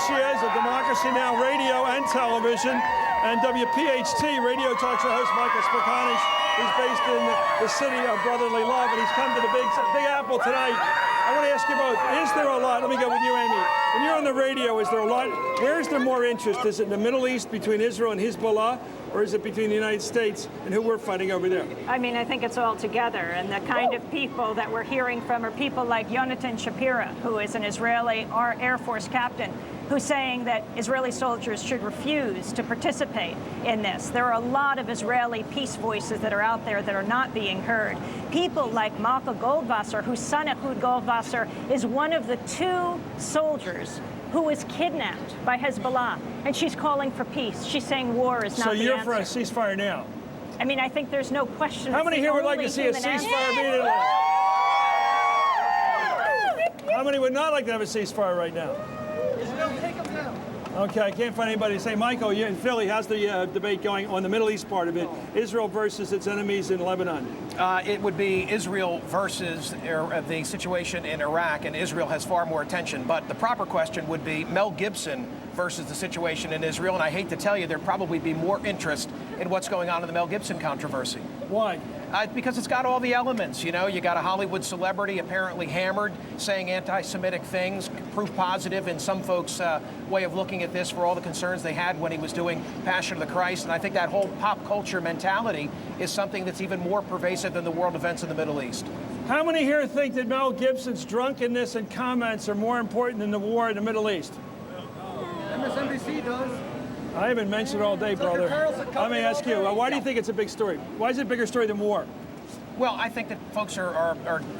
she is, of Democracy Now! Radio and television, and WPHT radio talk show host Michael Spokane. He's based in the city of brotherly love, and he's come to the Big Apple tonight. I want to ask you both, is there a lot, let me go with you, Amy. When you're on the radio, is there a lot, where is there more interest? Is it in the Middle East between Israel and Hezbollah, or is it between the United States and who we're fighting over there? I mean, I think it's all together, and the kind of people that we're hearing from are people like Yonatan Shapira, who is an Israeli Air Force captain, who's saying that Israeli soldiers should refuse to participate in this. There are a lot of Israeli peace voices that are out there that are not being heard. People like Malka Goldwasser, whose son Ehud Goldwasser is one of the 2 soldiers who was kidnapped by Hezbollah, and she's calling for peace. She's saying war is not the answer. So you're for a ceasefire now? I mean, I think there's no question. How many here would like to see a ceasefire immediately? How many would not like to have a ceasefire right now? Okay, I can't find anybody to say. Michael, you in Philly, how's the debate going on the Middle East part of it? Israel versus its enemies in Lebanon. It would be Israel versus the situation in Iraq, and Israel has far more attention. But the proper question would be Mel Gibson versus the situation in Israel. And I hate to tell you, there'd probably be more interest in what's going on in the Mel Gibson controversy. Why? Because it's got all the elements. You know, you got a Hollywood celebrity apparently hammered, saying anti-Semitic things, proof positive in some folks' way of looking at this for all the concerns they had when he was doing Passion of the Christ. And I think that whole pop culture mentality is something that's even more pervasive than the world events in the Middle East. How many here think that Mel Gibson's drunkenness and comments are more important than the war in the Middle East? MSNBC does. I haven't mentioned it all day, brother. Let me ask you, why do you think it's a big story? Why is it a bigger story than war? Well, I think that folks are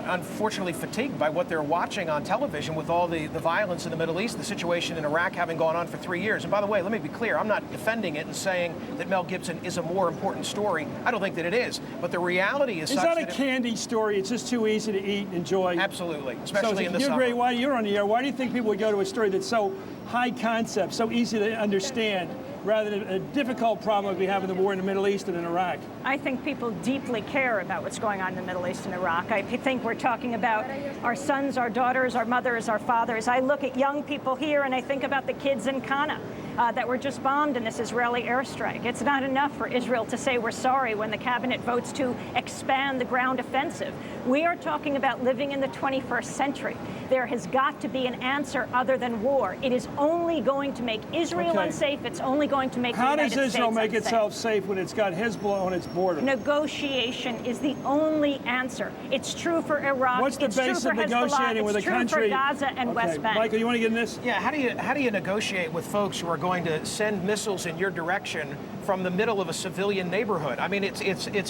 unfortunately fatigued by what they're watching on television with all the violence in the Middle East, the situation in Iraq having gone on for 3 years. And by the way, let me be clear, I'm not defending it and saying that Mel Gibson is a more important story. I don't think that it is. But the reality is it's not a candy story. It's just too easy to eat and enjoy. Absolutely, especially in the summer. You agree, why you're on the air, why do you think people would go to a story that's so high concept, so easy to understand, rather than a difficult problem we have in the war in the Middle East and in Iraq? I think people deeply care about what's going on in the Middle East and Iraq. I think we're talking about our sons, our daughters, our mothers, our fathers. I look at young people here and I think about the kids in Qana that were just bombed in this Israeli airstrike. It's not enough for Israel to say we're sorry when the cabinet votes to expand the ground offensive. We are talking about living in the 21st century. There has got to be an answer other than war. It is only going to make Israel unsafe. It's only going to make the United States unsafe. How does Israel make itself safe when it's got Hezbollah on its border? Negotiation is the only answer. It's true for Iraq. What's the base of negotiating with a country? It's true for Gaza and West Bank. Michael, you want to get in this? Yeah, how do you negotiate with folks who are going to send missiles in your direction from the middle of a civilian neighborhood? I mean, it's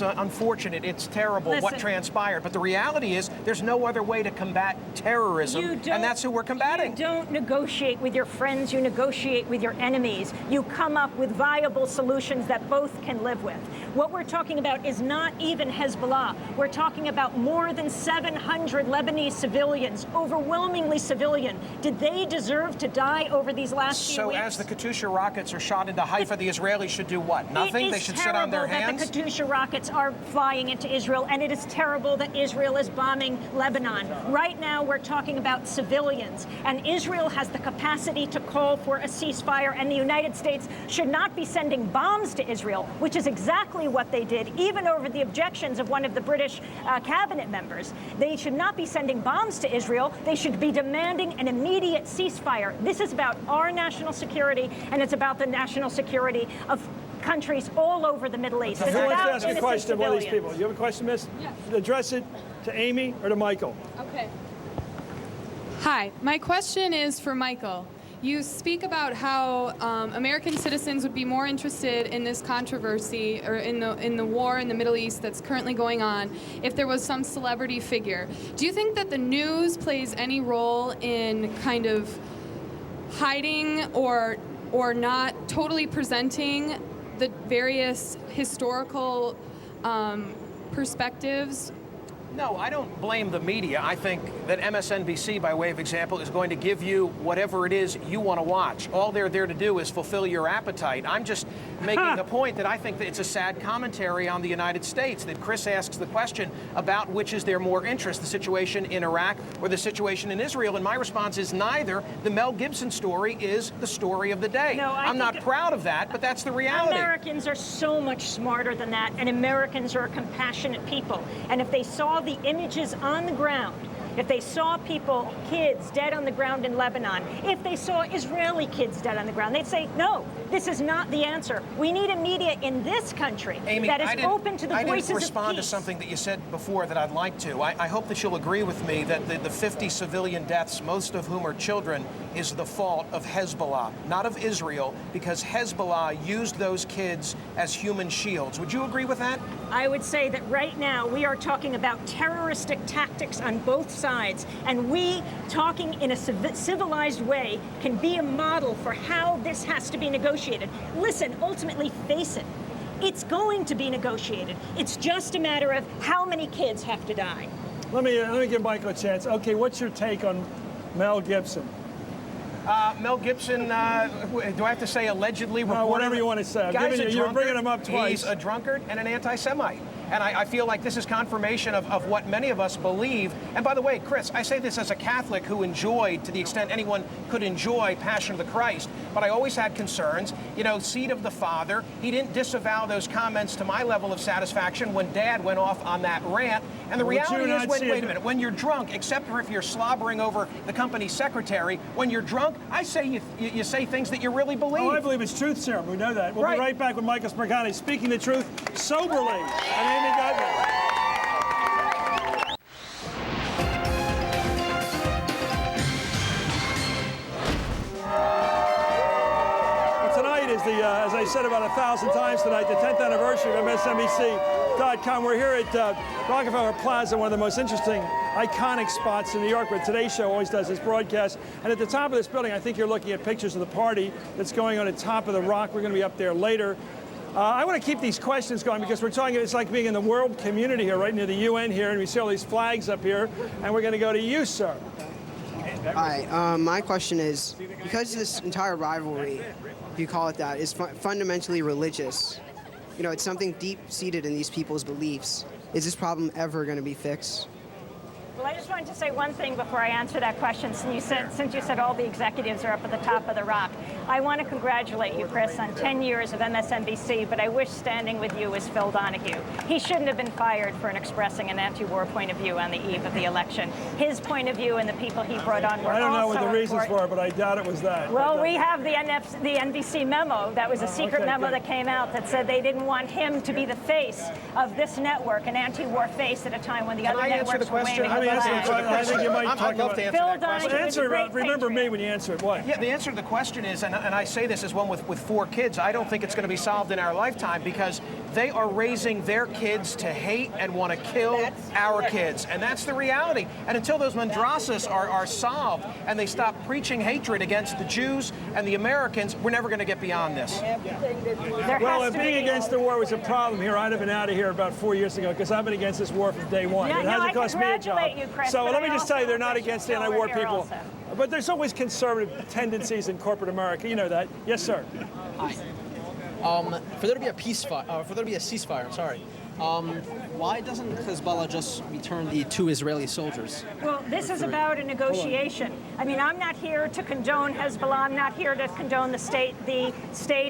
unfortunate. It's terrible what transpired. But the reality is there's no other way to combat terrorism, and that's who we're combating. You don't negotiate with your friends. You negotiate with your enemies. You come up with viable solutions that both can live with. What we're talking about is not even Hezbollah. We're talking about more than 700 Lebanese civilians, overwhelmingly civilian. Did they deserve to die over these last few weeks? So as the Katyusha rockets are shot into Haifa, the Israelis should do what? Nothing? They should sit on their hands? It is terrible that the Katyusha rockets are flying into Israel, and it is terrible that Israel is bombing Lebanon. Right now, we're talking about civilians, and Israel has the capacity to call for a ceasefire, and the United States should not be sending bombs to Israel, which is exactly what they did, even over the objections of one of the British cabinet members. They should not be sending bombs to Israel. They should be demanding an immediate ceasefire. This is about our national security, and it's about the national security of countries all over the Middle East. Who wants to ask a question of one of these people? You have a question, miss? Yes. Address it to Amy or to Michael. Okay. Hi, my question is for Michael. You speak about how American citizens would be more interested in this controversy or in the war in the Middle East that's currently going on if there was some celebrity figure. Do you think that the news plays any role in kind of hiding or not totally presenting the various historical perspectives No, I don't blame the media. I think that MSNBC, by way of example, is going to give you whatever it is you want to watch. All they're there to do is fulfill your appetite. I'm just making the point that I think that it's a sad commentary on the United States, that Chris asks the question about which is there more interest, the situation in Iraq or the situation in Israel, and my response is neither. The Mel Gibson story is the story of the day. No, I'm not proud of that, but that's the reality. Americans are so much smarter than that, and Americans are compassionate people. And if they saw the images on the ground, if they saw people, kids dead on the ground in Lebanon, if they saw Israeli kids dead on the ground, they'd say, no, this is not the answer. We need a media in this country Amy, that is open to the voices of peace. I didn't respond to something that you said before that I'd like to. I hope that you'll agree with me that the 50 civilian deaths, most of whom are children, is the fault of Hezbollah, not of Israel, because Hezbollah used those kids as human shields. Would you agree with that? I would say that right now we are talking about terroristic tactics on both sides, and we, talking in a civilized way, can be a model for how this has to be negotiated. Listen, ultimately, face it. It's going to be negotiated. It's just a matter of how many kids have to die. Let me give Michael a chance. Okay, what's your take on Mel Gibson? Mel Gibson, do I have to say allegedly? Whatever you want to say. You're bringing him up twice. He's a drunkard and an anti-Semite. And I feel like this is confirmation of what many of us believe. And by the way, Chris, I say this as a Catholic who enjoyed, to the extent anyone could enjoy, Passion of the Christ. But I always had concerns. You know, seed of the Father. He didn't disavow those comments to my level of satisfaction when Dad went off on that rant. And the reality is, wait a minute, when you're drunk, except for if you're slobbering over the company secretary, when you're drunk, I say you say things that you really believe. Oh, I believe it's truth serum. We know that. We'll be right back with Michael Smirgani speaking the truth soberly. And Amy Goodman. Tonight is as I said about 1,000 times tonight, the 10th anniversary of MSNBC.com. We're here at Rockefeller Plaza, one of the most interesting, iconic spots in New York, where Today's Show always does this broadcast. And at the top of this building, I think you're looking at pictures of the party that's going on at top of the Rock. We're going to be up there later. I want to keep these questions going because we're talking, it's like being in the world community here, right near the UN here, and we see all these flags up here, and we're going to go to you, sir. Hi, my question is, because this entire rivalry, if you call it that, is fundamentally religious, you know, it's something deep-seated in these people's beliefs, is this problem ever going to be fixed? Well, I just wanted to say one thing before I answer that question. Since you said all the executives are up at the top of the Rock, I want to congratulate you, Chris, on 10 years of MSNBC, but I wish standing with you was Phil Donahue. He shouldn't have been fired for expressing an anti-war point of view on the eve of the election. His point of view and the people he brought on were also important. I don't know what the reasons for, but I doubt it was that. Well, we have the NBC memo. That was a secret memo that came out that said they didn't want him to be the face of this network, an anti-war face at a time when the other networks were waving. I think you might talk about Phil Donahue. Remember me when you answer it. What? Yeah, the answer to the question is, and I say this as one with 4 kids, I don't think it's going to be solved in our lifetime because they are raising their kids to hate and want to kill our kids. And that's the reality. And until those madrasas are solved and they stop preaching hatred against the Jews and the Americans, we're never going to get beyond this. Well, if being against the war was a problem here, I'd have been out of here about 4 years ago because I've been against this war from day one. Yeah, it hasn't cost me a job. Chris, so let me just tell you, they're not against anti-war people. But there's always conservative tendencies in corporate America. You know that. Yes, sir. Hi. For there to be a ceasefire, I'm sorry. Why doesn't Hezbollah just return the 2 Israeli soldiers? Well, this is about a negotiation. I mean, I'm not here to condone Hezbollah. I'm not here to condone the state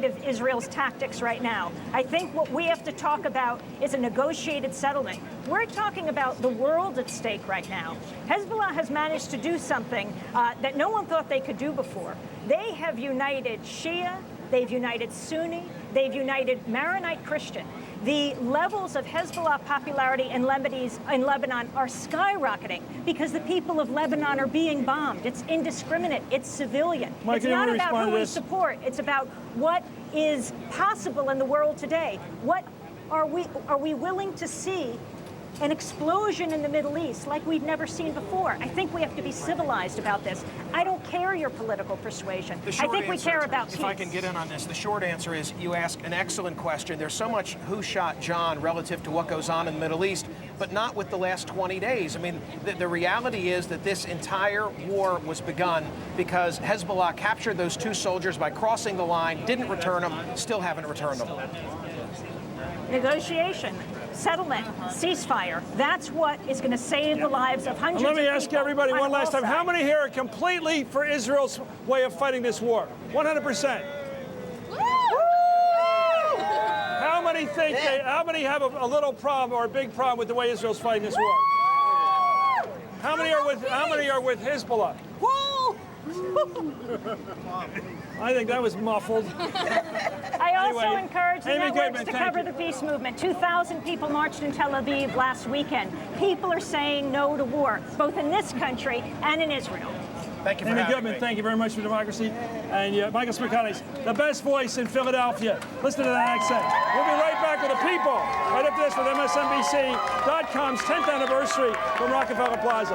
of Israel's tactics right now. I think what we have to talk about is a negotiated settlement. We're talking about the world at stake right now. Hezbollah has managed to do something that no one thought they could do before. They have united Shia, they've united Sunni, they've united Maronite Christian. The levels of Hezbollah popularity in Lebanon are skyrocketing because the people of Lebanon are being bombed. It's indiscriminate. It's civilian. Mike, it's not about who we support. It's about what is possible in the world today. What are we willing to see? An explosion in the Middle East like we've never seen before. I think we have to be civilized about this. I don't care your political persuasion. I think we care about peace. If I can get in on this, the short answer is you ask an excellent question. There's so much who shot John relative to what goes on in the Middle East. but not with the last 20 days. I mean, the reality is that this entire war was begun because Hezbollah captured those 2 soldiers by crossing the line, didn't return them, still haven't returned them. Negotiation, settlement, ceasefire. That's what is going to save the lives of hundreds of Let people. me ask everybody on one last all time. How sides. many here are completely for Israel's way of fighting this war? 100%. How many think how many have a little problem or a big problem with the way Israel's fighting this war? How many are with Hezbollah? I think that was muffled. I also Anyway, encourage the Amy networks Goodman, to thank cover you. the peace movement. 2,000 people marched in Tel Aviv last weekend. People are saying no to war, both in this country and in Israel. Thank you for Amy having Goodman, me. thank you very much for democracy. And Michael Spakanis, the best voice in Philadelphia. Listen to that accent. We'll be right back with the people. Right after this with MSNBC.com's 10th anniversary from Rockefeller Plaza.